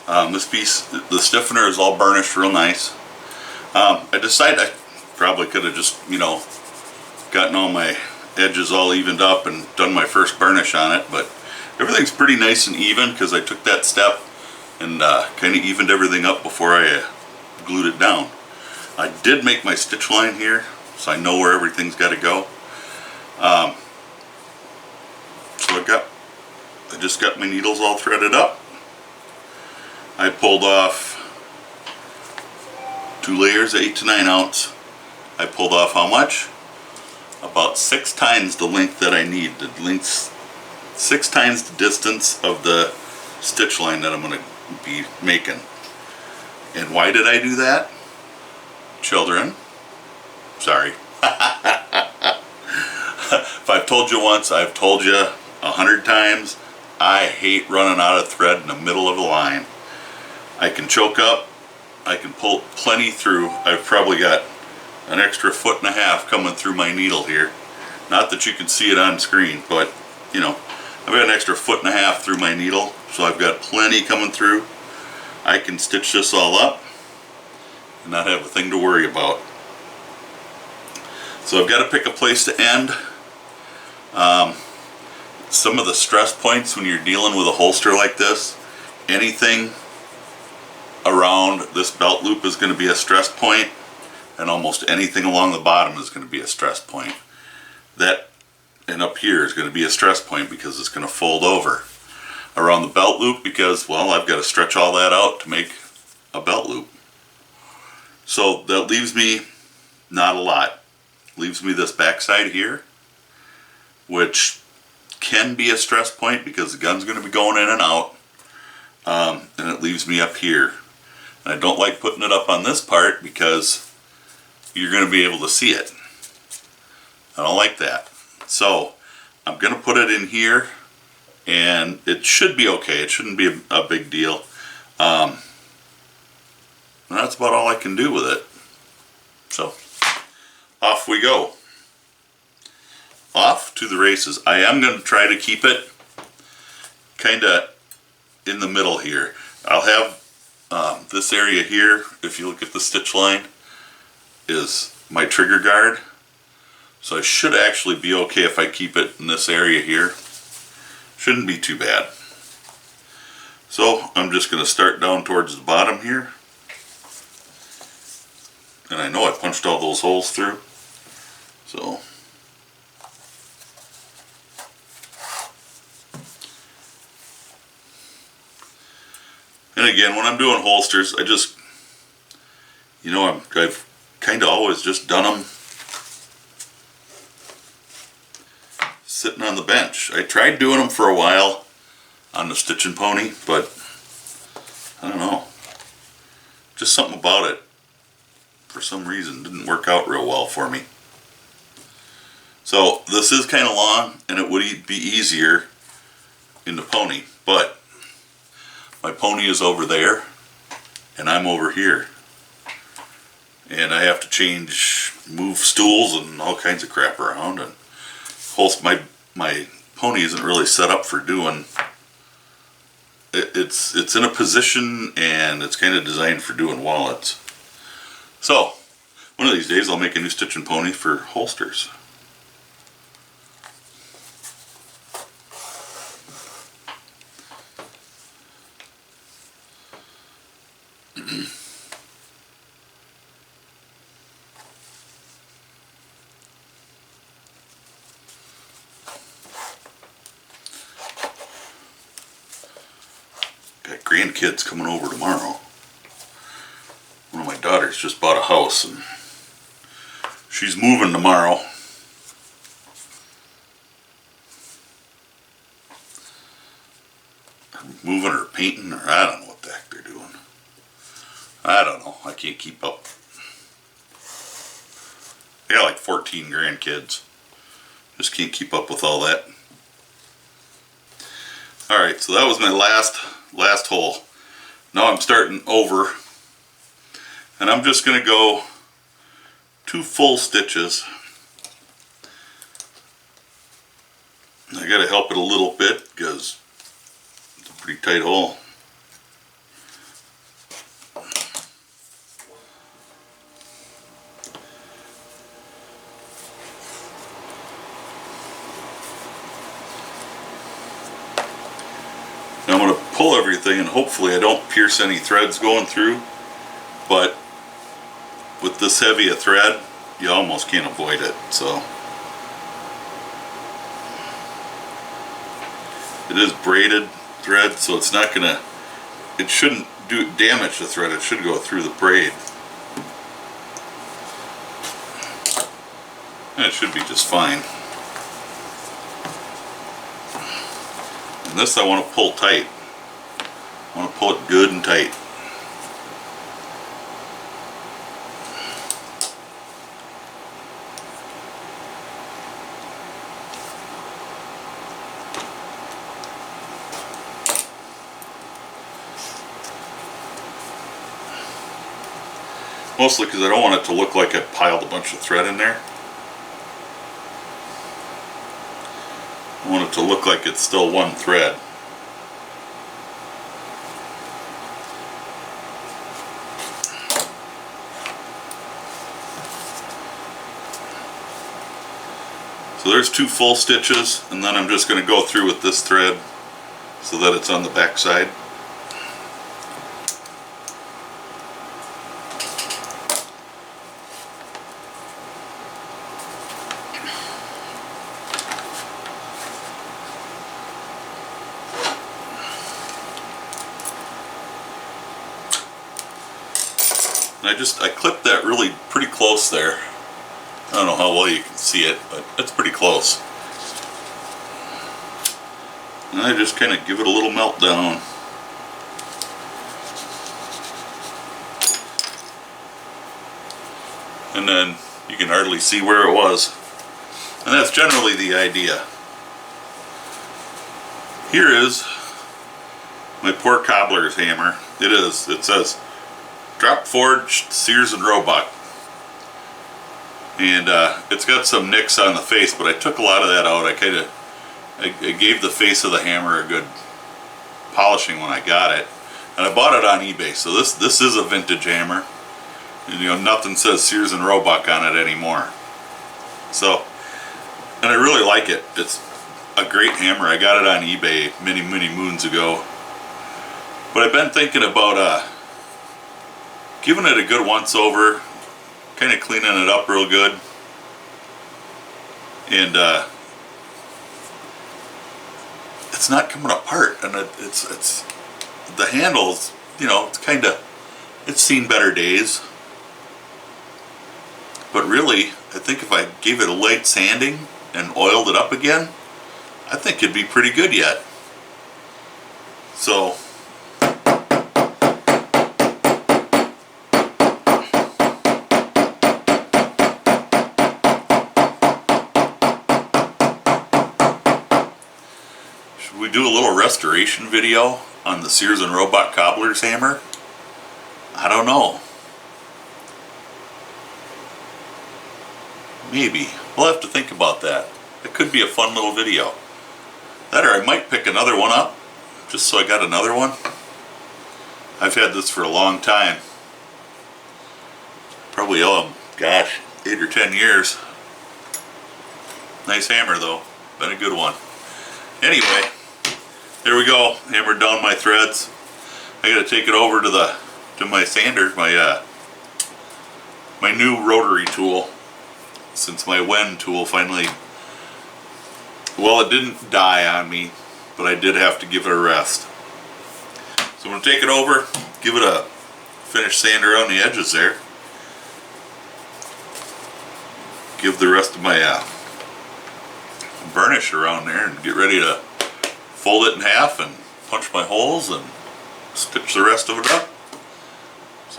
This piece, the stiffener is all burnished real nice. I decided I probably could have just, gotten all my edges all evened up and done my first burnish on it, but everything's pretty nice and even because I took that step and kind of evened everything up before I glued it down. I did make my stitch line here, so I know where everything's got to go. So I just got my needles all threaded up. I pulled off 2 layers, 8 to 9 ounce. I pulled off how much? About 6 times the length that I need. The length, 6 times the distance of the stitch line that I'm going to be making. And why did I do that? Children, sorry. If I've told you once, I've told you 100 times. I hate running out of thread in the middle of a line. I can choke up, I can pull plenty through. I've probably got an extra 1.5 feet coming through my needle here. Not that you can see it on screen, but I've got an extra 1.5 feet through my needle, so I've got plenty coming through. I can stitch this all up and not have a thing to worry about. So I've got to pick a place to end. Some of the stress points when you're dealing with a holster like this, anything around this belt loop is going to be a stress point, and almost anything along the bottom is going to be a stress point. That and up here is going to be a stress point because it's going to fold over. Around the belt loop, because, well, I've got to stretch all that out to make a belt loop. So that leaves me not a lot. Leaves me this backside here, which can be a stress point because the gun's going to be going in and out. And it leaves me up here. And I don't like putting it up on this part because you're going to be able to see it. I don't like that. So I'm going to put it in here, and it should be okay. It shouldn't be a big deal. And that's about all I can do with it. So off we go. Off to the races. I am going to try to keep it kind of in the middle here. I'll have this area here, if you look at the stitch line, is my trigger guard. So I should actually be okay if I keep it in this area here. Shouldn't be too bad. So I'm just going to start down towards the bottom here. And I know I punched all those holes through. So and again, when I'm doing holsters, I just, I've kind of always just done them sitting on the bench. I tried doing them for a while on the Stitch 'n Pony, but I don't know. Just something about it, for some reason, didn't work out real well for me. So this is kind of long, and it would be easier in the pony, but my pony is over there, and I'm over here. And I have to move stools and all kinds of crap around. And my pony isn't really set up for doing. It's in a position, and it's kind of designed for doing wallets. So one of these days I'll make a new Stitch 'n Pony for holsters. Got grandkids coming over tomorrow. One of my daughters just bought a house, and she's moving tomorrow. Moving or painting, or I don't know what the heck they're doing. I don't know. I can't keep up. I got like 14 grandkids. Just can't keep up with all that. Alright, so that was my last hole. Now I'm starting over. And I'm just going to go 2 full stitches. I got to help it a little bit because it's a pretty tight hole. everything, and hopefully I don't pierce any threads going through, but with this heavy a thread, you almost can't avoid it. So it is braided thread, so it's not gonna, it shouldn't damage the thread. It should go through the braid, and it should be just fine. And this I want to pull tight. I want to pull it good and tight. Mostly because I don't want it to look like I piled a bunch of thread in there. I want it to look like it's still one thread. So there's 2 full stitches, and then I'm just going to go through with this thread so that it's on the back side. I clipped that really pretty close there. I don't know how well you can see it, but it's pretty close. And I just kind of give it a little melt down. And then you can hardly see where it was. And that's generally the idea. Here is my poor cobbler's hammer. It says drop forged Sears and Roebuck, and it's got some nicks on the face, but I took a lot of that out. I gave the face of the hammer a good polishing when I got it, and I bought it on eBay. So this is a vintage hammer, and, you know, nothing says Sears and Roebuck on it anymore. So, and I really like it. It's a great hammer. I got it on eBay many moons ago, but I've been thinking about giving it a good once over, kind of cleaning it up real good, and it's not coming apart, and it's the handles, you know, it's seen better days, but really I think if I gave it a light sanding and oiled it up again, I think it'd be pretty good yet. So we do a little restoration video on the Sears and Roebuck cobbler's hammer? I don't know. Maybe. We'll have to think about that. It could be a fun little video. That, or I might pick another one up, just so I got another one. I've had this for a long time. Probably, oh gosh, 8 or 10 years. Nice hammer though. Been a good one. Anyway, there we go. Hammered down my threads. I gotta take it over to my sander, my new rotary tool, since my Wen tool finally, well, it didn't die on me, but I did have to give it a rest. So I'm gonna take it over, give it a finish sander on the edges there, give the rest of my burnish around there, and get ready to fold it in half and punch my holes and stitch the rest of it up.